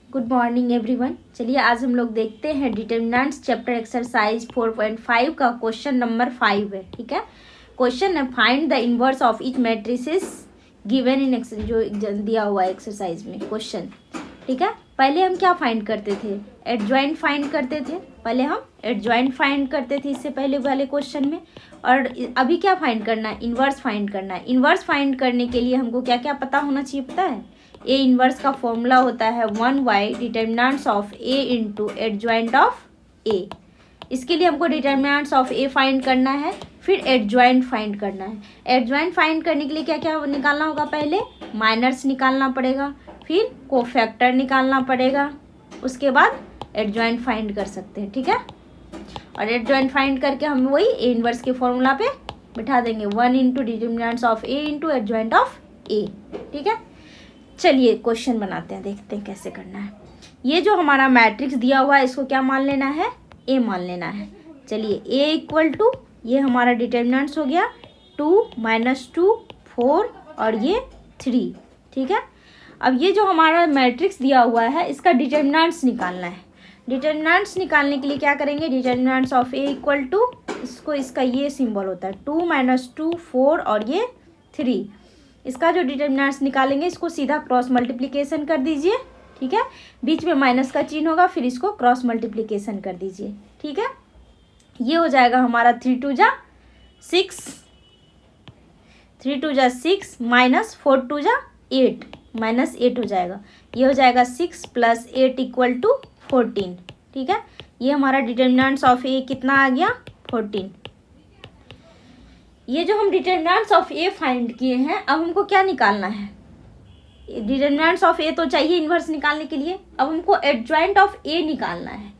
Good morning everyone. चलिए आज हम लोग देखते हैं डिटर्मिनेंट्स चैप्टर एक्सरसाइज 4.5 का क्वेश्चन नंबर 5 है। ठीक है, क्वेश्चन है find the inverse of each matrices given in जो दिया हुआ है एक्सरसाइज में क्वेश्चन। ठीक है, पहले हम क्या फाइंड करते थे? एडजॉइंट फाइंड करते थे। पहले हम एडजॉइंट फाइंड करते थे इससे पहले वाले क्वेश्चन में। और अभी क्या फाइंड करना है? इनवर्स फाइंड करना है। इनवर्स फाइंड करने के लिए हमको क्या क्या पता होना चाहिए? पता है, ए इनवर्स का फॉर्मूला होता है 1y determinants of A into adjoint of A. इसके लिए हमको डिटर्मिनेंट्स ऑफ ए फाइंड करना है, फिर एडजॉइंट फाइंड करना है। एडजॉइंट फाइंड करने के लिए क्या क्या निकालना होगा? पहले माइनर्स निकालना पड़ेगा, फिर कोफैक्टर निकालना पड़ेगा, उसके बाद एडजॉइंट फाइंड कर सकते हैं। ठीक है, और एडजॉइंट फाइंड करके हम वही ए इनवर्स के फॉर्मूला पे बिठा देंगे 1 into determinants of A into adjoint of A. ठीक है, चलिए क्वेश्चन बनाते हैं, देखते हैं कैसे करना है। ये जो हमारा मैट्रिक्स दिया हुआ है इसको क्या मान लेना है? ए मान लेना है। चलिए ए इक्वल टू, ये हमारा डिटर्मिनेंट्स हो गया 2 - 2 4 और ये 3। ठीक है, अब ये जो हमारा मैट्रिक्स दिया हुआ है इसका डिटर्मिनेंट्स निकालना है। डिटर्मिनेंट्स निकालने के लिए क्या करेंगे? Determinants of A equal to, इसको इसका ये सिंबल होता है 2 - 2 4 और ये 3। इसका जो डिटर्मिनेंट्स निकालेंगे इसको सीधा क्रॉस मल्टीप्लिकेशन कर दीजिए। ठीक है, बीच में माइनस का चिन्ह होगा, फिर इसको क्रॉस मल्टीप्लिकेशन कर दीजिए। ठीक है, ये हो जाएगा हमारा 3 2 जा 6, 3 2 जा 6 माइनस 4 2 जा 8, -8 हो जाएगा। ये हो जाएगा 6 + 8 = 14। ठीक है, ये हमारा डिटर्मिनेंट्स ऑफ ए कितना आ गया? 14। ये जो हम डिटर्मिनेंट्स ऑफ ए फाइंड किए हैं, अब हमको क्या निकालना है? डिटर्मिनेंट्स ऑफ ए तो चाहिए इन्वर्स निकालने के लिए। अब हमको एडजॉइंट ऑफ ए निकालना है।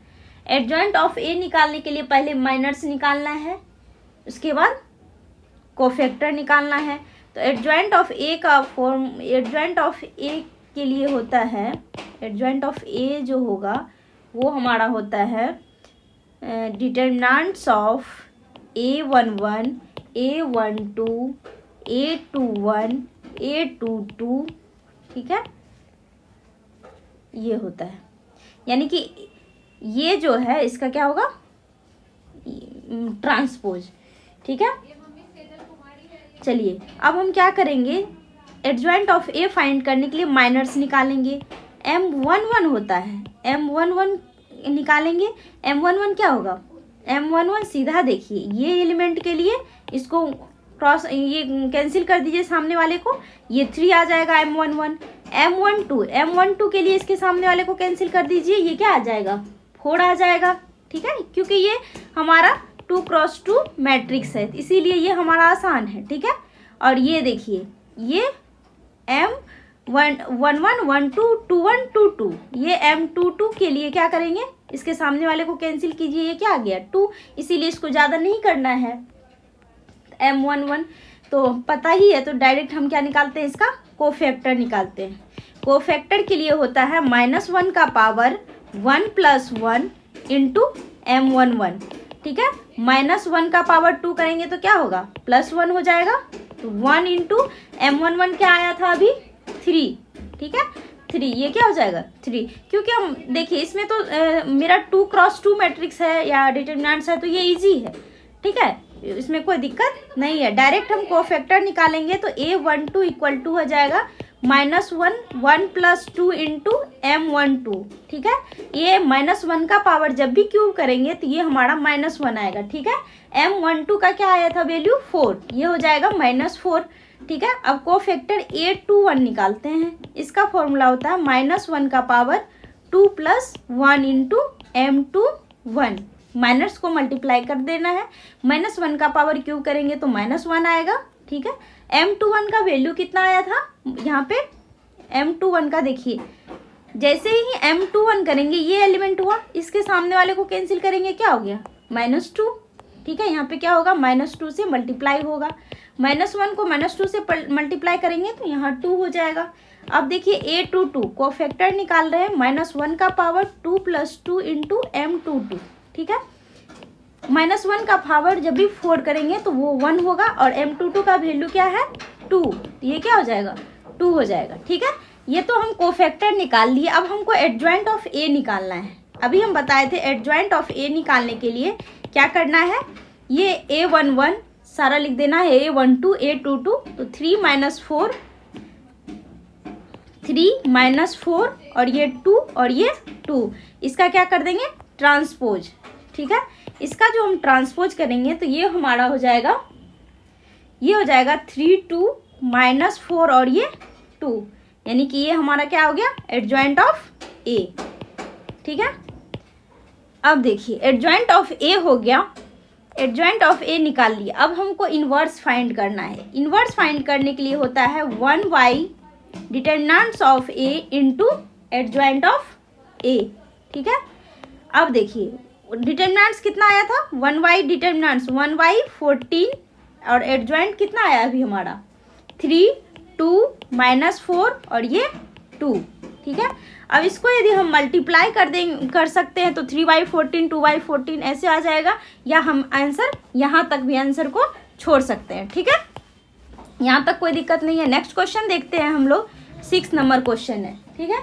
एडजॉइंट ऑफ ए निकालने के लिए पहले माइनर्स निकालना है, उसके बाद कोफैक्टर निकालना है। तो एडजॉइंट ऑफ ए का फॉर्म, एडजॉइंट ऑफ ए के लिए होता है, एडजॉइंट ऑफ ए जो होगा वो हमारा होता है determinants of A11 A12 A21 A22। ठीक है, ये होता है, यानी कि ये जो है इसका क्या होगा? ट्रांसपोज। ठीक है, चलिए अब हम क्या करेंगे? एडजॉइंट ऑफ ए फाइंड करने के लिए माइनर्स निकालेंगे। M11 होता है, M11 निकालेंगे। M11 क्या होगा? M11 सीधा देखिए, ये एलिमेंट के लिए इसको क्रॉस, ये कैंसिल कर दीजिए सामने वाले को, ये 3 आ जाएगा M11। M12 के लिए इसके सामने वाले को कैंसिल कर दीजिए, ये क्या आ जाएगा? 4 आ जाएगा। ठीक है, क्योंकि ये हमारा 2 × 2 मैट्रिक्स है, इसीलिए ये हमारा आसान है। ठीक है, और ये देखिए, ये M11 12 21 22, ये M22 के लिए क्या करेंगे? इसके सामने वाले को कैंसिल कीजिए, ये क्या आ गया? 2, इसीलिए इसको ज़्यादा नहीं करना है। M11 तो पता ही है, तो डायरेक्ट हम क्या निकालते हैं? इसका कोफैक्टर निकालते हैं। कोफैक्टर के लिए होता है -1 का पावर 1 + 1 × M11। ठीक है, -1 का पावर 2 करेंगे तो क्या होगा? +1 हो जाएगा। तो 1 × M11 क्या आया था अभी? 3। ठीक है, 3, ये क्या हो जाएगा? 3, क्योंकि हम देखिए इसमें तो मेरा 2 × 2 मैट्रिक्स है या डिटर्मिनेंट्स है, तो ये इजी है। ठीक है, इसमें कोई दिक्कत नहीं है। डायरेक्ट हम कोफैक्टर निकालेंगे तो A12 = हो जाएगा -1 1 + 2 × M12। ठीक है, ये -1 का पावर जब भी क्यूब करेंगे तो ये हमारा -1 आएगा। ठीक है, M12 का क्या आया था वैल्यू? 4, ये हो जाएगा -4। ठीक है, अब कोफैक्टर A21 निकालते हैं। इसका फॉर्मूला होता है -1 का पावर 2 + 1 × M21। माइनस को मल्टीप्लाई कर देना है, -1 का पावर क्यूब करेंगे तो -1 आएगा। ठीक है, M21 का वैल्यू कितना आया था? यहाँ पे M21 का देखिए, जैसे ही M21 करेंगे ये एलिमेंट हुआ, इसके सामने वाले को कैंसिल करेंगे, क्या हो गया? -2। ठीक है, यहाँ पे क्या होगा? -2 से मल्टीप्लाई होगा। -1 को -2 से मल्टीप्लाई करेंगे तो यहाँ 2 हो जाएगा। अब देखिए A22 कोफैक्टर निकाल रहे हैं, -1 का पावर 2 + 2 × M22। ठीक है, -1 का पावर जब भी 4 करेंगे तो वो 1 होगा, और M22 का वैल्यू क्या है? 2, ये क्या हो जाएगा? 2 हो जाएगा। ठीक है, ये तो हम कोफैक्टर निकाल लिए, अब हमको एडजॉइंट ऑफ ए निकालना है। अभी हम बताए थे एडजॉइंट ऑफ ए निकालने के लिए क्या करना है, ये A11 सारा लिख देना है, A12 A22, तो 3 माइनस 4 और ये 2 और ये 2, इसका क्या कर देंगे ट्रांसपोज। ठीक है, इसका जो हम ट्रांसपोज करेंगे तो ये हमारा हो जाएगा, ये हो जाएगा 3 2 माइनस 4 और ये 2, यानी कि ये हमारा क्या हो गया एडजॉइंट ऑफ ए। ठीक है, अब देखिए एडजॉइंट ऑफ ए हो गया, एडजॉइंट ऑफ ए निकाल लिया। अब हमको इन्वर्स फाइंड करना है। इन्वर्स फाइंड करने के लिए होता है 1y determinants of A into adjoint of A. ठीक है, अब देखिए डिटरमिनेंट्स कितना आया था 1y डिटरमिनेंट्स 1y 14 और एडजॉइंट कितना आया अभी हमारा 3 2 माइनस 4 और ये 2। ठीक है, अब इसको यदि हम मल्टीप्लाई कर सकते हैं तो 3y 14 2y 14 ऐसे आ जाएगा, या हम आंसर यहाँ तक भी आंसर को छोड़ सकते हैं। ठीक है, यहाँ तक कोई दिक्कत नहीं है। नेक्स्ट क्वेश्चन देखते हैं हम लोग, 6 नंबर क्वेश्चन है। ठीक है,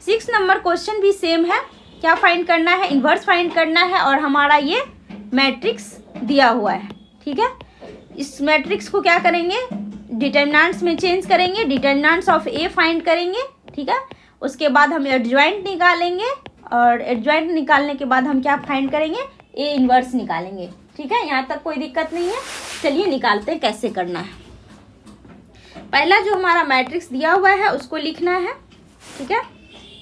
6 नंबर क्वेश्चन भी सेम है, क्या फाइंड करना है इन्वर्स फाइंड करना है, और हमारा ये मैट्रिक्स दिया हुआ है। ठीक है, इस मैट्रिक्स को क्या करेंगे डिटरमिनेंट्स में चेंज करेंगे, डिटरमिनेंट्स ऑफ ए फाइंड करेंगे। ठीक है, उसके बाद हम एडजॉइंट निकालेंगे, और एडजॉइंट निकालने के बाद हम क्या फाइंड करेंगे ए इन्वर्स निकालेंगे। ठीक है, यहाँ तक कोई दिक्कत नहीं है। चलिए निकालते हैं कैसे करना है। पहला जो हमारा मैट्रिक्स दिया हुआ है उसको लिखना है। ठीक है,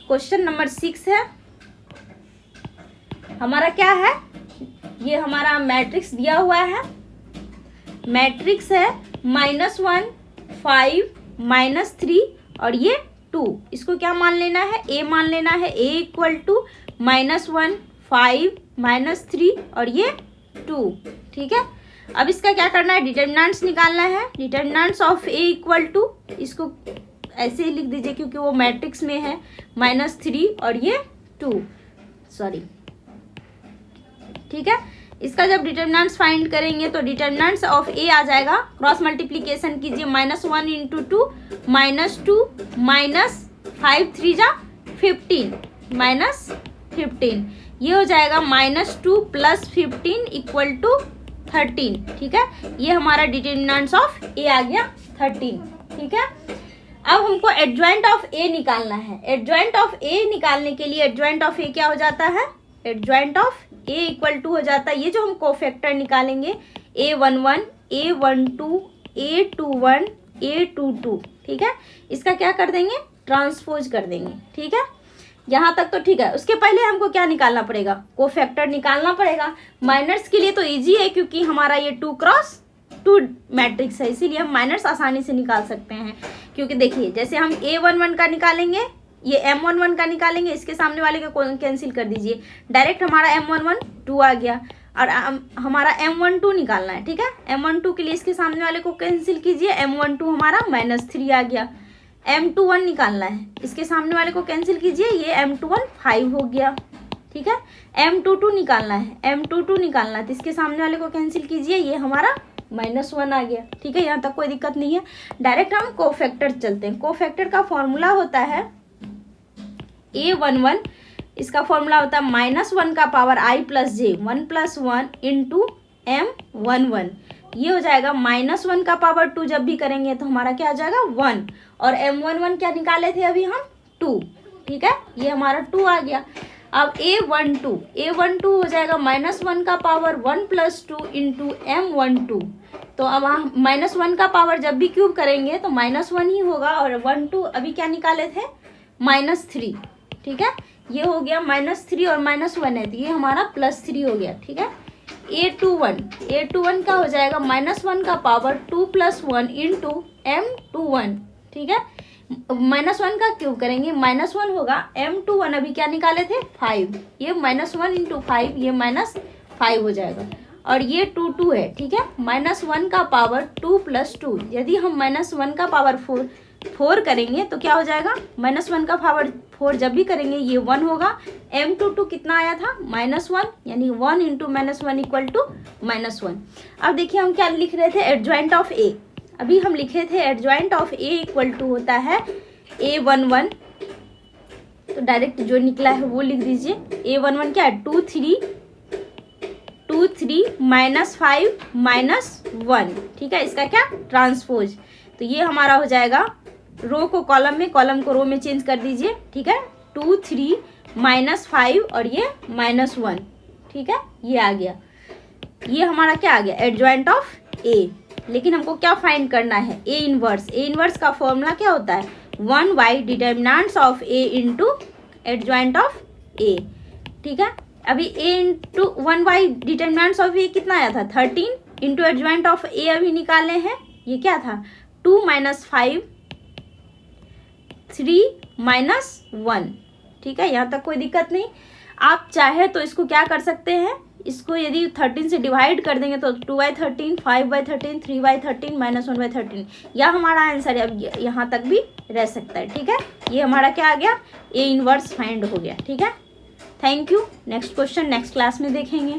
क्वेश्चन नंबर 6 है हमारा, क्या है ये हमारा मैट्रिक्स दिया हुआ है, मैट्रिक्स है -1 5 -3 और ये 2। इसको क्या मान लेना है a मान लेना है, a इक्वल टू -1 5 -3 और ये 2। ठीक है, अब इसका क्या करना है डिटरमिनेंट्स निकालना है। Determinants of a equal to, इसको ऐसे ही लिख दीजिए क्योंकि वो मैट्रिक्स में है, -3 और ये 2 सॉरी। ठीक है, इसका जब डिटरमिनेंट्स फाइंड करेंगे तो डिटरमिनेंट्स ऑफ ए आ जाएगा, क्रॉस मल्टीप्लीकेशन कीजिए, -1 इंटू 2 -2 -5 3 जा 15 -15, ये हो जाएगा -2 + 15 इक्वल टू 13। ठीक है, ये हमारा डिटरमिनेंट्स ऑफ ए आ गया 13। ठीक है, अब हमको एडजॉइंट ऑफ ए निकालना है। एडजॉइंट ऑफ ए निकालने के लिए एडजॉइंट ऑफ ए क्या हो जाता है, adjoint of A equal to हो जाता है, ये जो हम कोफैक्टर निकालेंगे A11 A12 A21 A22। ठीक है, इसका क्या कर देंगे ट्रांसपोज कर देंगे। ठीक है, यहाँ तक तो ठीक है। उसके पहले हमको क्या निकालना पड़ेगा कोफैक्टर निकालना पड़ेगा। माइनर्स के लिए तो इजी है क्योंकि हमारा ये 2 क्रॉस 2 मैट्रिक्स है, इसीलिए हम माइनर्स आसानी से निकाल सकते हैं। क्योंकि देखिए जैसे हम A11 का निकालेंगे, ये M11 का निकालेंगे, इसके सामने वाले को कैंसिल कर दीजिए, डायरेक्ट हमारा M11 2 आ गया, और हमारा M12 निकालना है। ठीक है, M12 के लिए इसके सामने वाले को कैंसिल कीजिए, M12 हमारा -3 आ गया। M21 निकालना है, इसके सामने वाले को कैंसिल कीजिए, ये M21 5 हो गया। ठीक है, M22 निकालना है, M22 निकालना है तो इसके सामने वाले को कैंसिल कीजिए, ये हमारा -1 आ गया। ठीक है, यहाँ तक कोई दिक्कत नहीं है। डायरेक्ट हम कोफैक्टर चलते हैं। कोफैक्टर का फॉर्मूला होता है A11, इसका फॉर्मूला होता है -1 का power i + j 1 + 1 into M11। ये हो जाएगा -1 का पावर 2 जब भी करेंगे तो हमारा क्या आ जाएगा 1, और M11 क्या निकाले थे अभी हम 2। ठीक है, ये हमारा 2 आ गया। अब A12 हो जाएगा -1 का पावर 1 + 2 इंटू M12। तो अब -1 का पावर जब भी क्यूब करेंगे तो -1 ही होगा, और 1 2 अभी क्या निकाले थे -3। ठीक है, ये हो गया -3 और -1 है तो ये हमारा +3 हो गया। ठीक है, A21 का हो जाएगा -1 का पावर 2 + 1 इंटू M21। ठीक है, -1 का क्यूब करेंगे -1 होगा, M21 अभी क्या निकाले थे 5, ये -1 इंटू 5 ये -5 हो जाएगा, और ये 2 है। ठीक है, -1 का पावर 2 + 2, यदि हम -1 का पावर 4 करेंगे तो क्या हो जाएगा -1 का पावर 4 जब भी करेंगे ये 1 होगा। M22 कितना आया था -1, यानी 1 इंटू -1 इक्वल टू -1। अब देखिए हम क्या लिख रहे थे एडजॉइंट ऑफ ए, अभी हम लिखे थे adjoint of A equal to होता है A11, तो डायरेक्ट जो निकला है वो लिख दीजिए। A11 क्या है, 2 3 -5 -1, ठीक है, इसका क्या, ट्रांसपोज। तो ये हमारा हो जाएगा, रो को कॉलम में, कॉलम को रो में चेंज कर दीजिए, ठीक है। 2 3 -5 और ये -1, ठीक है, ये आ गया। ये हमारा क्या आ गया, एडजॉइंट ऑफ ए। लेकिन हमको क्या फाइंड करना है, ए इनवर्स। ए इनवर्स का फॉर्मूला क्या होता है, 1/, determinants of A into adjoint of A, ठीक है। अभी a into 1/, determinants of A कितना आया था, 13, इंटू एडजॉइंट ऑफ ए अभी निकाले हैं, ये क्या था, 2 -5 3 -1, ठीक है। यहाँ तक कोई दिक्कत नहीं। आप चाहे तो इसको क्या कर सकते हैं, इसको यदि 13 से डिवाइड कर देंगे तो 2/13, 5/13, 3/13, -1/13, यह हमारा आंसर है। अब यहाँ तक भी रह सकता है, ठीक है। ये हमारा क्या आ गया, ए इनवर्स फाइंड हो गया, ठीक है। Thank you. Next question next class में देखेंगे।